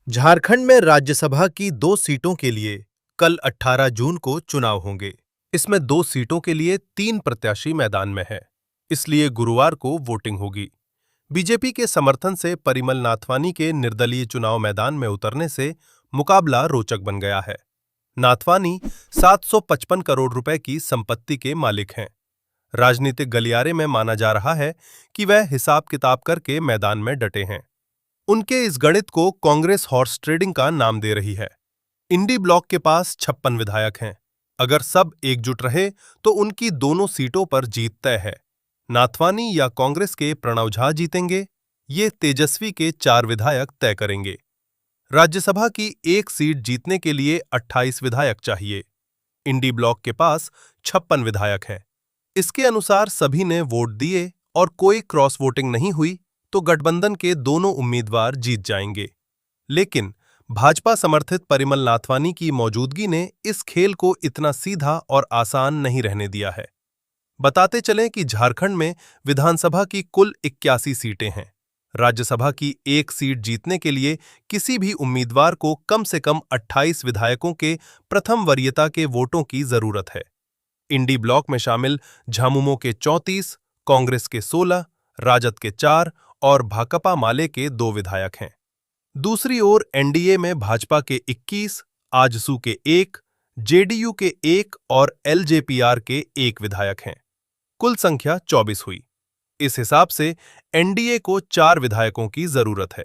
झारखंड में राज्यसभा की 2 सीटों के लिए कल 18 जून को चुनाव होंगे। इसमें 2 सीटों के लिए 3 प्रत्याशी मैदान में हैं, इसलिए गुरुवार को वोटिंग होगी। बीजेपी के समर्थन से परिमल नाथवानी के निर्दलीय चुनाव मैदान में उतरने से मुकाबला रोचक बन गया है। नाथवानी 755 करोड़ रुपए की संपत्ति के मालिक हैं। राजनीतिक गलियारे में माना जा रहा है कि वह हिसाब किताब करके मैदान में डटे हैं। उनके इस गणित को कांग्रेस हॉर्स ट्रेडिंग का नाम दे रही है। इंडी ब्लॉक के पास 56 विधायक हैं। अगर सब एकजुट रहे तो उनकी दोनों सीटों पर जीत तय है। नाथवानी या कांग्रेस के प्रणव झा जीतेंगे, ये तेजस्वी के 4 विधायक तय करेंगे। राज्यसभा की एक सीट जीतने के लिए 28 विधायक चाहिए। इंडी ब्लॉक के पास 56 विधायक हैं। इसके अनुसार सभी ने वोट दिए और कोई क्रॉस वोटिंग नहीं हुई तो गठबंधन के दोनों उम्मीदवार जीत जाएंगे। लेकिन भाजपा समर्थित परिमल नाथवानी की मौजूदगी ने इस खेल को इतना सीधा और आसान नहीं रहने दिया है। बताते चलें कि झारखंड में विधानसभा की कुल 81 सीटें हैं। राज्यसभा की एक सीट जीतने के लिए किसी भी उम्मीदवार को कम से कम 28 विधायकों के प्रथम वरीयता के वोटों की जरूरत है। इंडी ब्लॉक में शामिल झामुमो के 34, कांग्रेस के 16, राजद के 4 और भाकपा माले के 2 विधायक हैं। दूसरी ओर एनडीए में भाजपा के 21, आजसू के 1, जेडीयू के 1 और एलजेपीआर के 1 विधायक हैं। कुल संख्या 24 हुई। इस हिसाब से एनडीए को 4 विधायकों की जरूरत है।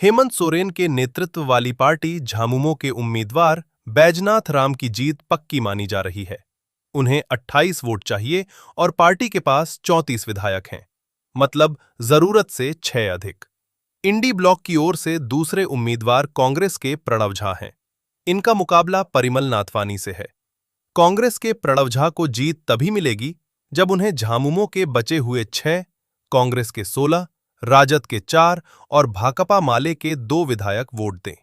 हेमंत सोरेन के नेतृत्व वाली पार्टी झामुमो के उम्मीदवार बैजनाथ राम की जीत पक्की मानी जा रही है। उन्हें 28 वोट चाहिए और पार्टी के पास 34 विधायक हैं, मतलब जरूरत से 6 अधिक। इंडी ब्लॉक की ओर से दूसरे उम्मीदवार कांग्रेस के प्रणव झा हैं। इनका मुकाबला परिमल नाथवानी से है। कांग्रेस के प्रणव झा को जीत तभी मिलेगी जब उन्हें झामुमो के बचे हुए 6, कांग्रेस के 16, राजद के 4 और भाकपा माले के 2 विधायक वोट दें।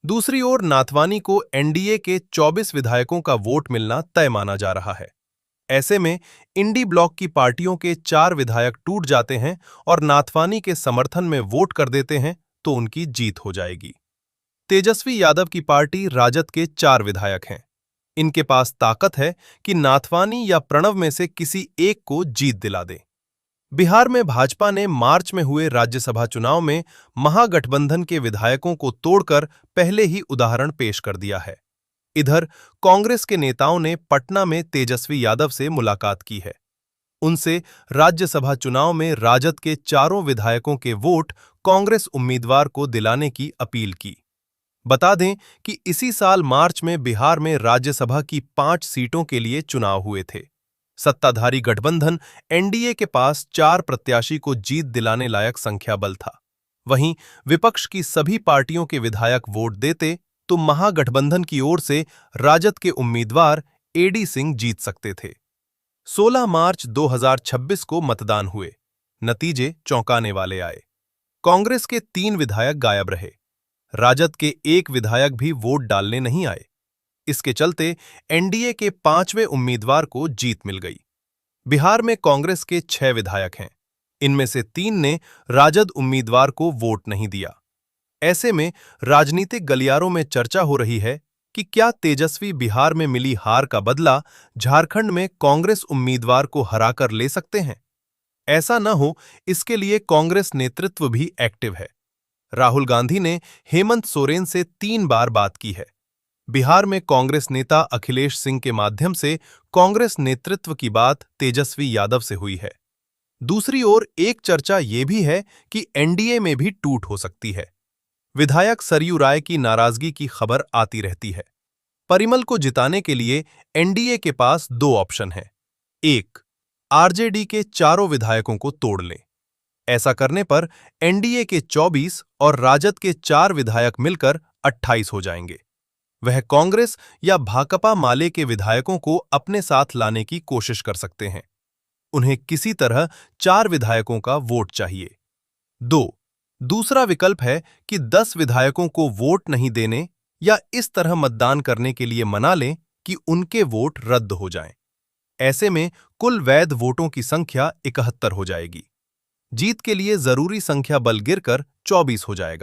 दूसरी ओर नाथवानी को एनडीए के 24 विधायकों का वोट मिलना तय माना जा रहा है। ऐसे में इंडी ब्लॉक की पार्टियों के 4 विधायक टूट जाते हैं और नाथवानी के समर्थन में वोट कर देते हैं तो उनकी जीत हो जाएगी। तेजस्वी यादव की पार्टी राजद के 4 विधायक हैं। इनके पास ताकत है कि नाथवानी या प्रणव में से किसी एक को जीत दिला दें। बिहार में भाजपा ने मार्च में हुए राज्यसभा चुनाव में महागठबंधन के विधायकों को तोड़कर पहले ही उदाहरण पेश कर दिया है। इधर कांग्रेस के नेताओं ने पटना में तेजस्वी यादव से मुलाकात की है। उनसे राज्यसभा चुनाव में राजद के 4 विधायकों के वोट कांग्रेस उम्मीदवार को दिलाने की अपील की। बता दें कि इसी साल मार्च में बिहार में राज्यसभा की 5 सीटों के लिए चुनाव हुए थे। सत्ताधारी गठबंधन एनडीए के पास 4 प्रत्याशी को जीत दिलाने लायक संख्या बल था। वहीं विपक्ष की सभी पार्टियों के विधायक वोट देते तो महागठबंधन की ओर से राजद के उम्मीदवार एडी सिंह जीत सकते थे। 16 मार्च 2026 को मतदान हुए। नतीजे चौंकाने वाले आए। कांग्रेस के 3 विधायक गायब रहे। राजद के 1 विधायक भी वोट डालने नहीं आए। इसके चलते एनडीए के 5वें उम्मीदवार को जीत मिल गई। बिहार में कांग्रेस के 6 विधायक हैं। इनमें से 3 ने राजद उम्मीदवार को वोट नहीं दिया। ऐसे में राजनीतिक गलियारों में चर्चा हो रही है कि क्या तेजस्वी बिहार में मिली हार का बदला झारखंड में कांग्रेस उम्मीदवार को हराकर ले सकते हैं। ऐसा न हो, इसके लिए कांग्रेस नेतृत्व भी एक्टिव है। राहुल गांधी ने हेमंत सोरेन से 3 बार बात की है। बिहार में कांग्रेस नेता अखिलेश सिंह के माध्यम से कांग्रेस नेतृत्व की बात तेजस्वी यादव से हुई है। दूसरी ओर एक चर्चा ये भी है कि एनडीए में भी टूट हो सकती है। विधायक सरयू राय की नाराजगी की खबर आती रहती है। परिमल को जिताने के लिए एनडीए के पास 2 ऑप्शन हैं। 1, आरजेडी के 4 विधायकों को तोड़ लें। ऐसा करने पर एनडीए के 24 और राजद के 4 विधायक मिलकर 28 हो जाएंगे। वह कांग्रेस या भाकपा माले के विधायकों को अपने साथ लाने की कोशिश कर सकते हैं। उन्हें किसी तरह 4 विधायकों का वोट चाहिए। 2, दूसरा विकल्प है कि 10 विधायकों को वोट नहीं देने या इस तरह मतदान करने के लिए मना लें कि उनके वोट रद्द हो जाएं। ऐसे में कुल वैध वोटों की संख्या 71 हो जाएगी। जीत के लिए जरूरी संख्या बल गिरकर 24 हो जाएगा।